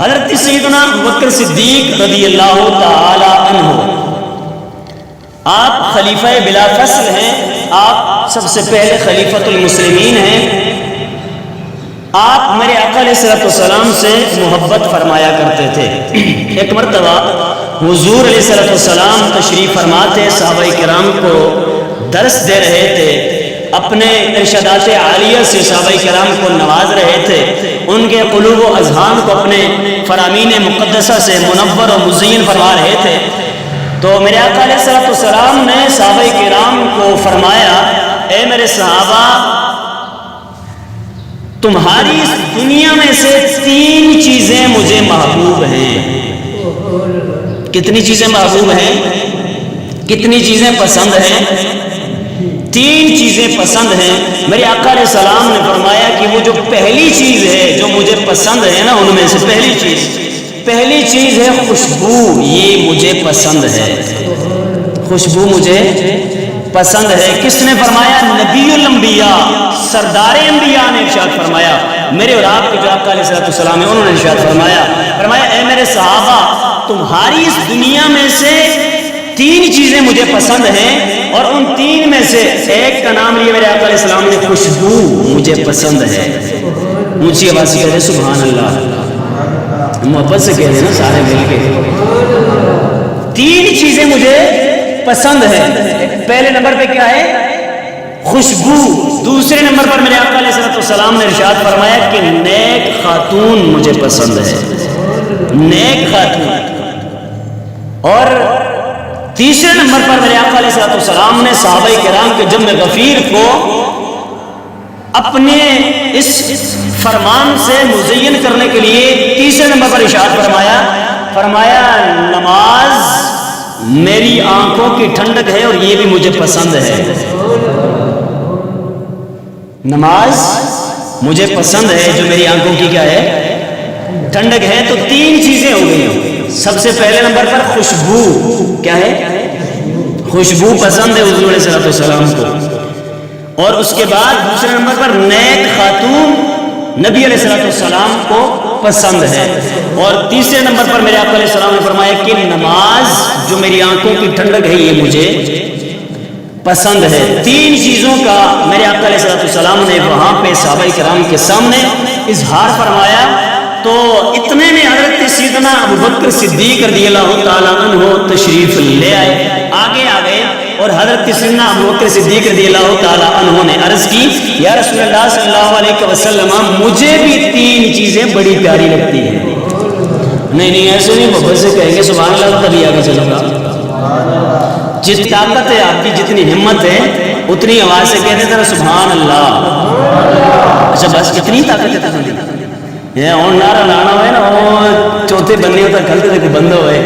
حضرت سیدنا ابوبکر صدیق رضی اللہ تعالی عنہ، آپ خلیفہ بلا فصل ہیں، آپ سب سے پہلے خلیفۃ المسلمین ہیں۔ آپ میرے آقا علیہ الصلوۃ والسلام سے محبت فرمایا کرتے تھے۔ ایک مرتبہ حضور علیہ الصلوۃ والسلام تشریف فرماتے، صحابہ کرام کو درس دے رہے تھے، اپنے ارشادات عالیہ سے صحابہ کرام کو نواز رہے تھے، ان کے قلوب و اذہان کو اپنے فرامین مقدسہ سے منور و مزین فرما رہے تھے۔ تو میرے آقا علیہ الصلوۃ والسلام نے صحابہ کرام کو فرمایا، اے میرے صحابہ، تمہاری اس دنیا میں سے 3 چیزیں مجھے محبوب ہیں۔ کتنی چیزیں محبوب ہیں؟ کتنی چیزیں پسند ہیں؟ 3 چیزیں پسند ہیں۔ میرے آقا علیہ السلام نے فرمایا کہ وہ جو پہلی چیز ہے جو مجھے پسند ہے نا، ان میں سے پہلی چیز ہے خوشبو، یہ مجھے پسند ہے، خوشبو مجھے پسند ہے۔ کس نے فرمایا؟ نبی الانبیاء، سردار انبیاء نے ارشاد فرمایا، میرے اور آپ کے جو آقا علیہ السلام ہیں انہوں نے ارشاد فرمایا اے میرے صحابہ، تمہاری اس دنیا میں سے 3 چیزیں مجھے پسند ہیں، اور ان 3 میں سے ایک کا نام لیا میرے آقا علیہ السلام نے، خوشبو مجھے پسند ہے۔ اونچی آواز سے کہہ دیں سبحان اللہ، محبت سے کہہ دیں نا سارے مل کے۔ 3 چیزیں مجھے پسند ہے۔ پہلے نمبر پہ کیا ہے؟ خوشبو۔ دوسرے نمبر پر میرے آقا علیہ السلام نے ارشاد فرمایا کہ نیک خاتون مجھے پسند ہے، نیک خاتون۔ اور تیسرے نمبر پر میرے آقا علیہ السلام نے صحابہ کرام کے جمع غفیر کو اپنے اس فرمان سے مزین کرنے کے لیے تیسرے نمبر پر ارشاد فرمایا نماز میری آنکھوں کی ٹھنڈک ہے اور یہ بھی مجھے پسند ہے۔ نماز مجھے پسند ہے جو میری آنکھوں کی کیا ہے؟ ٹھنڈک ہے۔ تو 3 چیزیں ہو گئی۔ سب سے پہلے نمبر پر خوشبو، کیا ہے؟ خوشبو پسند ہے حضور علیہ السلام کو، اور اس کے بعد دوسرے نمبر پر نیک خاتون نبی علیہ السلام کو پسند ہے، اور تیسرے نمبر پر میرے آقا علیہ السلام نے فرمایا کہ نماز جو میری آنکھوں کی ٹھنڈک ہے یہ مجھے پسند ہے۔ 3 چیزوں کا میرے آقا علیہ السلام نے وہاں پہ صحابہ کرام کے سامنے اظہار فرمایا۔ تو اتنے میں حضرت سیدنا ابوبکر صدیق رضی اللہ تعالیٰ عنہ تشریف لے آئے، آگے آ گئے، اور حضرت سیدنا ابوبکر صدیق رضی اللہ تعالیٰ عنہ نے عرض کی، یا رسول اللہ صلی اللہ علیہ وسلم، مجھے بھی 3 چیزیں بڑی پیاری لگتی ہیں۔ نہیں ایسے نہیں، محبت سے کہیں گے سبحان اللہ، تبھی آگے چلوں گا۔ جتنی طاقت ہے آپ کی، جتنی ہمت ہے، اتنی آواز سے کہتے ذرا سبحان اللہ۔ اچھا بس کتنی طاقت ہے تمہیں؟ یہ اور نعرہ لانا ہوئے نا، وہ چوتھے بننے ہوتا کھلتے تک بند ہوئے،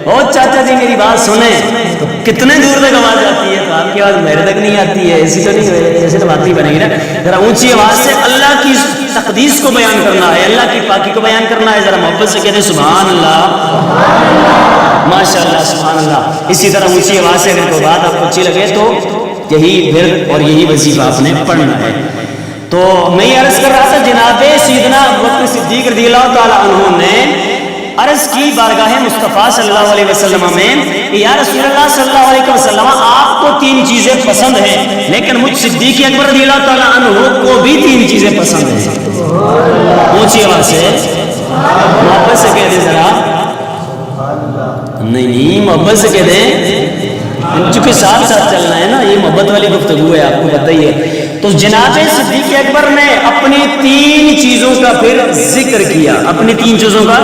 او چاچا جی میری بات سنیں، تو کتنے دور تک آواز آتی ہے؟ تو آپ کی آواز میرے تک نہیں آتی ہے، ایسی تو نہیں ہے، ایسے تو بات نہیں بنے گی نا۔ ذرا اونچی آواز سے اللہ کی تقدیس کو بیان کرنا ہے، اللہ کی پاکی کو بیان کرنا ہے، ذرا محبت سے کہتے سبحان اللہ، ماشاء اللہ، سبحان اللہ۔ اسی طرح اونچی آواز سے اگر کوئی بات آپ کو اچھی لگے تو یہی ورد اور یہی وظیفہ آپ نے پڑھنا ہے۔ تو میں یہ عرض کر رہا تھا، جناب سیدنا ابوبکر صدیق رضی اللہ تعالیٰ عنہ نے عرض کی بارگاہ مصطفیٰ صلی اللہ علیہ وسلم میں کہ یا رسول اللہ صلی اللہ علیہ وسلم، آپ کو 3 چیزیں پسند ہیں، لیکن مجھ صدیق اکبر رضی اللہ تعالیٰ عنہ کو بھی 3 چیزیں پسند ہیں۔ اونچی آواز سے محبت سے کہہ دیں ذرا، نہیں محبت سے کہہ دیں، چونکہ ساتھ ساتھ چلنا ہے نا، یہ محبت والی گفتگو ہے، آپ کو بتائیے۔ تو جناب صدیق اکبر نے اپنی 3 چیزوں کا پھر ذکر کیا، اپنی 3 چیزوں کا۔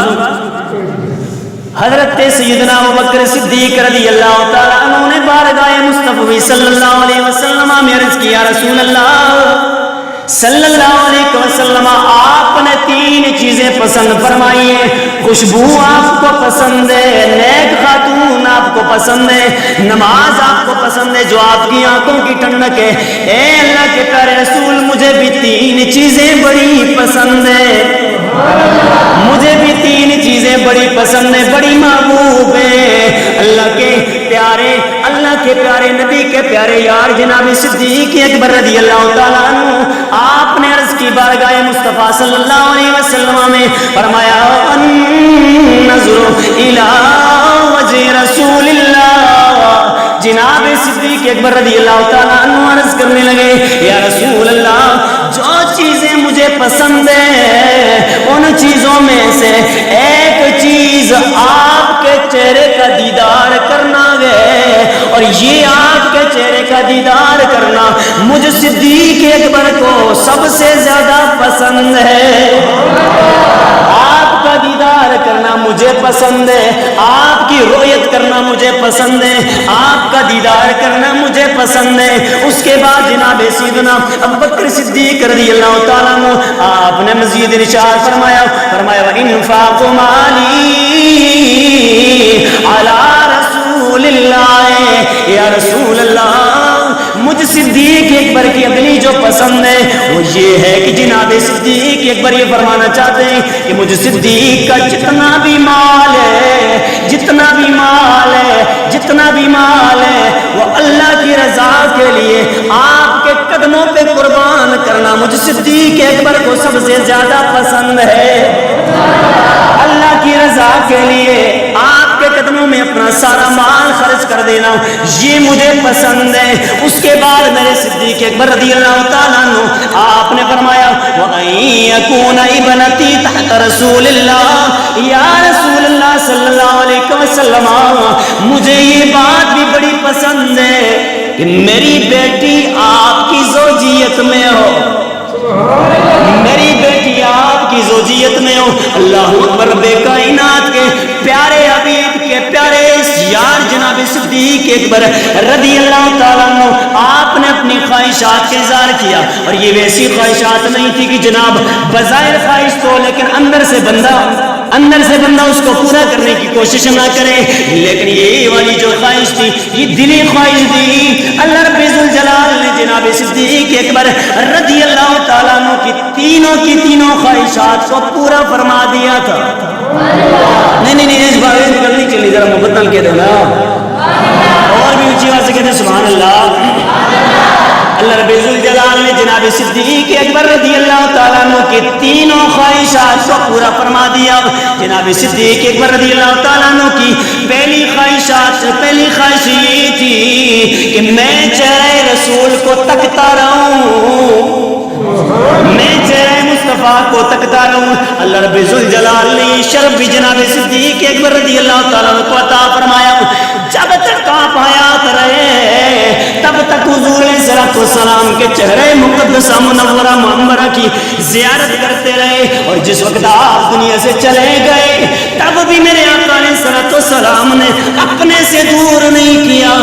حضرت سیدنا ابوبکر صدیق رضی اللہ تعالیٰ عنہ نے بارگاہ مصطفی صلی اللہ علیہ وسلم میں عرض کیا، رسول اللہ صلی اللہ علیہ وسلم، آپ نے 3 چیزیں پسند فرمائی ہیں، خوشبو آپ کو پسند ہے، نیک خاتون آپ کو پسند ہے، نماز آپ کو پسند ہے جو آپ کی آنکھوں کی ٹھنڈک ہے۔ اے اللہ کے پیارے رسول، مجھے بھی 3 چیزیں بڑی پسند ہیں، مجھے بھی 3 چیزیں بڑی پسند ہیں، بڑی محبوب ہیں۔ اللہ کے پیارے نبی کے پیارے یار جناب صدیق اکبر رضی اللہ تعالیٰ عنہ، آپ نے عرض کی بارگاہ مصطفیٰ صلی اللہ علیہ وسلم میں، فرمایا صدیق اکبر رضی اللہ تعالیٰ عنہ عرض کرنے لگے یا رسول اللہ جو چیزیں مجھے پسند ہیں ان چیزوں میں سے ایک چیز آپ کے چہرے کا دیدار کرنا ہے، اور یہ آپ کے چہرے کا دیدار کرنا مجھ صدیق اکبر کو سب سے زیادہ پسند ہے۔ آپ کا دیدار کرنا مجھے پسند ہے، آپ کی رؤیت کرنا مجھے پسند ہے، آپ کا دیدار کرنا مجھے پسند ہے۔ اس کے بعد جناب سیدنا ابوبکر صدیق رضی اللہ تعالیٰ عنہ آپ نے مزید ارشاد فرمایا وَإِنفَاقُ مَالِي عَلَىٰ رَسُولِ اللَّهِ، یا رسول اللہ مجھ صدیق اکبر کی اگلی جو پسند ہے وہ یہ ہے کہ جناب صدیق اکبر یہ فرمانا چاہتے ہیں کہ مجھ صدیق کا جتنا بھی مال ہے، جتنا بھی مال ہے، جتنا بھی مال ہے، وہ اللہ کی رضا کے لیے آپ کے قدموں پہ قربان کرنا مجھ صدیق اکبر کو سب سے زیادہ پسند ہے۔ اللہ کی رضا کے لیے آپ کے قدموں میں اپنا سارا مال خرچ کر دینا یہ مجھے پسند ہے۔ اس کے بعد میرے صدیق اکبر رضی اللہ تعالیٰ عنہ آپ نے فرمایا وَأَن يَكُونَ ابْنَتِي تَحْتَ رَسُولِ اللَّهِ، یا رسول اللہ صلی اللہ علیہ وسلم مجھے یہ بات بھی بڑی پسند ہے کہ میری بیٹی آپ کی زوجیت میں ہو، میری بیٹی آپ کی زوجیت میں ہو۔ اللہ اکبر، رب کائنات کے پیارے حبیب کے پیارے یار جناب صدیق اکبر رضی اللہ تعالیٰ عنہ آپ نے اپنی خواہشات کا اظہار کیا، اور یہ ویسی خواہشات نہیں تھی کہ جناب بظاہر خواہش تو لیکن اندر سے بندہ اس کو پورا کرنے کی کوشش نہ کرے، لیکن یہ والی جو خواہش تھی یہ دلی خواہش تھی۔ اللہ رب ذوالجلال نے جناب صدیق اکبر رضی اللہ تعالیٰ عنہ کی تینوں خواہشات کو پورا فرما دیا تھا۔ نہیں اس بارے میں نکلنی چلی، ذرا محبت نال کہہ دو نا، اور بھی اونچی آواز سے کہتے سبحان اللہ۔ اللہ رب ذوالجلال نے جناب صدیق اکبر رضی اللہ تعالیٰ عنہ کی تینوں خواہشات کو پورا فرما دیا۔ جناب صدیق اکبر رضی اللہ تعالیٰ عنہ کی پہلی خواہش یہ تھی کہ میں چہرہ رسول کو تکتا رہوں، میں چہرہ مصطفیٰ کو تکتا رہوں۔ اللہ رب ذوالجلال نے شرف بھی جناب صدیق اکبر رضی اللہ تعالیٰ عنہ کو عطا فرمایا۔ جب تک آپ حیات رہے تب تک حضور علیہ الصلوۃ والسلام کے چہرے مقدسہ منورہ معمرہ کی زیارت کرتے رہے، اور جس وقت آپ دنیا سے چلے گئے تب بھی میرے آقا علیہ الصلوۃ والسلام نے اپنے سے دور نہیں کیا،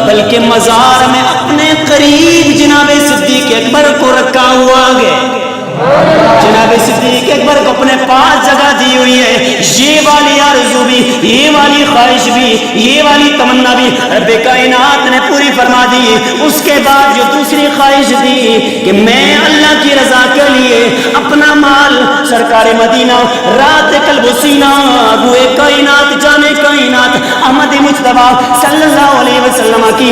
بلکہ مزار میں اپنے قریب جناب صدیق اکبر کو رکھا ہوا ہے۔ جناب صدیق اکبر کو اپنے پاس جگہ دی ہوئی ہے۔ یہ والی آرزو بھی، یہ والی خواہش بھی، یہ والی تمنا بھی رب کائنات نے پوری فرما دی۔ اس کے بعد جو دوسری خواہش دی کہ میں اللہ کی رضا کے لیے اپنا مال سرکار مدینہ رات قلب و سینہ ابوئے کائنات جانے کائنات احمد مجتبیٰ صلی اللہ علیہ وسلم کی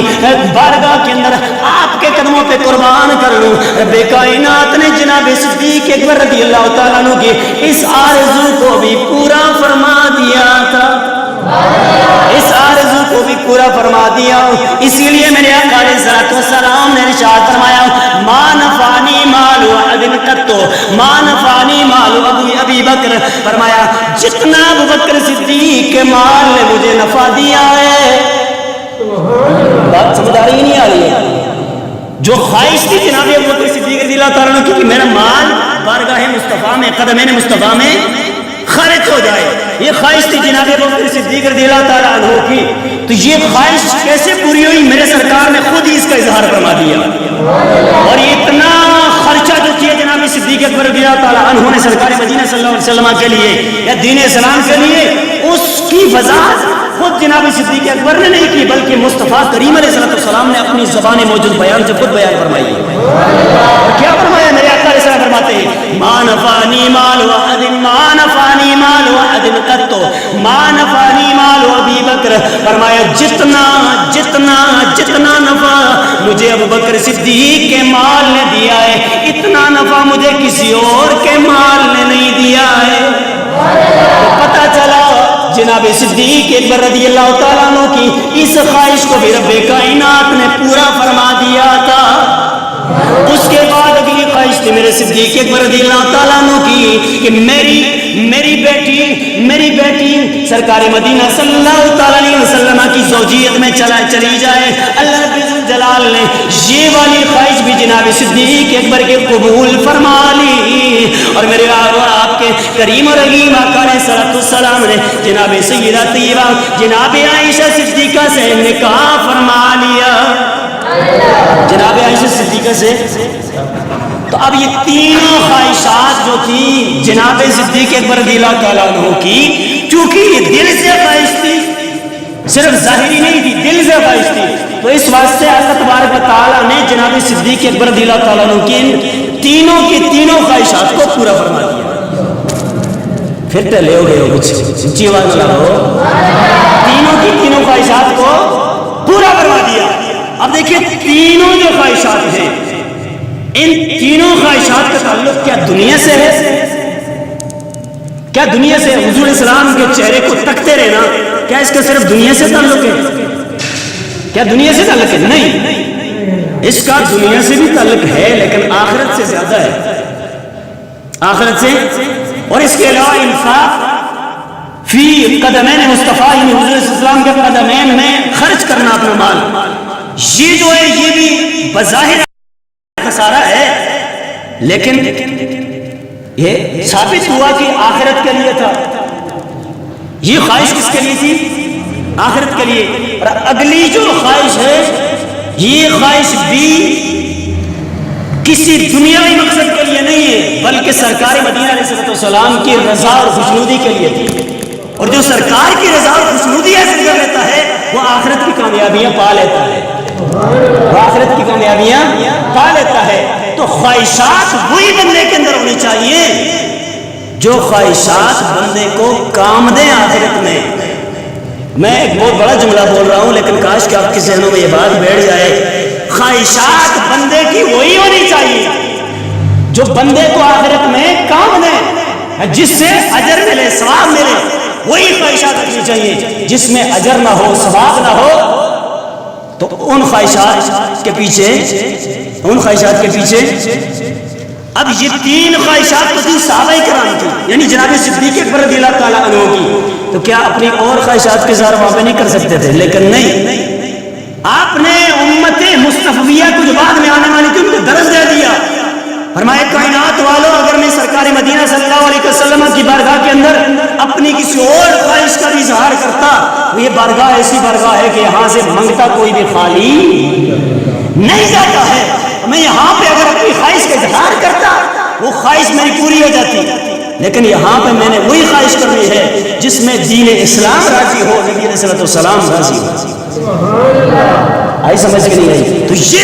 بارگاہ کے اندر آپ کے قدموں پہ قربان کر لوں، رب کائنات نے جناب صدیق اکبر رضی اللہ تعالیٰ عنہ کی اس آرزو کو بھی پورا فرما دیا تھا، اس آرزو کو بھی پورا فرما دیا۔ اسی لیے میرے آقا علیہ الصلوۃ والسلام نے ارشاد فرمایا ما نفعنی مال احد قط ما نفعنی مال ابی بکر، فرمایا جتنا ابو بکر صدیق کے مال نے مجھے نفع دیا ہے، بات سمجھ آ رہی نہیں آ رہی ہے؟ جو خواہش تھی جناب ابو بکر صدیق رضی اللہ تعالیٰ عنہ کی کہ میرا مال بارگاہ مصطفیٰ میں قدمین مصطفیٰ میں خرچ ہو جائے، یہ خواہش تھی جناب ابو بکر صدیق رضی اللہ تعالیٰ عنہ کی، تو یہ خواہش کیسے پوری ہوئی؟ میرے سرکار نے خود ہی اس کا اظہار فرما دیا، اور یہ اتنا خرچہ جو کیا جناب صدیق اکبر رضی اللہ تعالیٰ عنہ نے سرکار مدینہ صلی اللہ علیہ وسلم کے لیے یا دین اسلام کے لیے، اس کی وضاحت خود جناب صدیق اکبر نے نہیں کی، بلکہ مصطفیٰ کریم علیہ السلام نے اپنی زبان موجود بیان سے خود بیان فرمائی۔ اور کیا فرمایا؟ میرے آقا علیہ السلام فرماتے ہیں ما نفعنی مال احد ما نفعنی مال احد قط ما نفعنی مال ابی بکر، فرمایا جتنا نفع مجھے ابو بکر صدیق کے مال نے دیا ہے اتنا نفع مجھے کسی اور کے مال نے نہیں دیا ہے۔ تو پتہ چلا جناب جناب صدیق اکبر رضی اللہ تعالیٰ عنہ کی اس خواہش کو بھی رب کائنات نے پورا فرما دیا تھا۔ اس کے بعد اگلی خواہش تھی میرے صدیق اکبر رضی اللہ تعالیٰ عنہ کی کہ میری بیٹی سرکار مدینہ صلی اللہ تعالیٰ علیہ وسلم کی زوجیت میں چلی جائے۔ اللہ رب جلال نے یہ والی خواہش بھی جناب صدیق اکبر کے قبول فرما لی، اور میرے آپ کے کریم اور رحیم آقا علیہ السلام نے جناب سیدہ طیبہ جناب عائشہ صدیقہ سے نکاح فرما لیا، جناب عائشہ صدیقہ سے۔ تو اب یہ تینوں خواہشات جو تھی جناب صدیق اکبر رضی اللہ تعالیٰ عنہ کی، چونکہ یہ دل سے خواہش تھی، صرف ظاہری نہیں تھی، دل سے خواہش تھی، تو اس واسطے اللہ تبارک و تعالیٰ نے جناب صدیق اکبر رضی اللہ تعالیٰ عنہ کی تینوں کی تینوں خواہشات کو پورا فرما دیا۔ پھر ٹلے ہو گئے ہو کچھ اونچی آواز لگاؤ، تینوں کی تینوں خواہشات کو پورا فرما دیا۔ اب دیکھیں تینوں جو خواہشات ہیں، ان تینوں خواہشات کا تعلق کیا دنیا سے ہے؟ کیا دنیا سے؟ حضور اسلام کے چہرے کو تکتے رہنا کیا اس کا صرف دنیا سے تعلق ہے؟ کیا دنیا سے تعلق ہے؟ نہیں، اس کا دنیا سے بھی تعلق ہے لیکن آخرت سے زیادہ ہے، آخرت سے۔ اور اس کے علاوہ انفاق فی قدمین مصطفیٰ یعنی حضور اسلام کے قدمین میں خرچ کرنا اپنا مال، یہ جو ہے یہ بھی بظاہر خسارہ ہے، لیکن یہ ثابت ہوا کہ آخرت کے لیے تھا۔ یہ خواہش کس کے لیے تھی؟ آخرت کے لیے۔ اور اگلی جو خواہش ہے یہ خواہش بھی کسی دنیاوی مقصد کے لیے نہیں ہے بلکہ سرکار مدینہ علیہ السلام کی رضا اور خوشنودی کے لیے تھی، اور جو سرکار کی رضا اور خوشنودی حاصل کر لیتا ہے وہ آخرت کی کامیابیاں پا لیتا ہے، وہ آخرت کی کامیابیاں پا لیتا ہے۔ تو خواہشات وہی بندے کے اندر ہونی چاہیے جو خواہشات بندے کو کام دیں آخرت میں۔ میں ایک بہت بڑا جملہ بول رہا ہوں لیکن کاش کہ آپ کے ذہنوں میں یہ بات بیٹھ جائے، خواہشات بندے کی وہی ہونی چاہیے جو بندے کو آخرت میں کام دیں، جس سے اجر ملے، ثواب ملے، وہی خواہشات رکھنی چاہیے۔ جس میں اجر نہ ہو، ثواب نہ ہو، تو ان خواہشات کے پیچھے اب یہ تین خواہشات تو تھی صحابہ کرام کی، یعنی جناب صدیق اکبر رضی اللہ تعالیٰ عنہ کی، تو کیا اپنی اور خواہشات کے اظہار وہاں پہ نہیں کر سکتے تھے؟ لیکن نہیں، آپ نے امت مصطفیہ کو جو بعد میں آنے والی تھی ان کو درس دے دیا، فرمایا کائنات والوں اگر میں سرکار مدینہ صلی اللہ علیہ وسلم کی بارگاہ کے اندر اپنی کسی اور خواہش کا بھی اظہار کرتا، یہ بارگاہ ایسی بارگاہ ہے کہ یہاں سے منگتا کوئی بھی خالی نہیں جاتا ہے، میں یہاں پہ اگر اپنی خواہش کا اظہار کرتا وہ خواہش میری پوری ہو جاتی، لیکن یہاں پہ میں نے وہی خواہش کرنی ہے جس میں دین اسلام راضی ہو، نبی علیہ السلام راضی ہو۔ آئی سمجھ کے نہیں آئی؟ تو یہ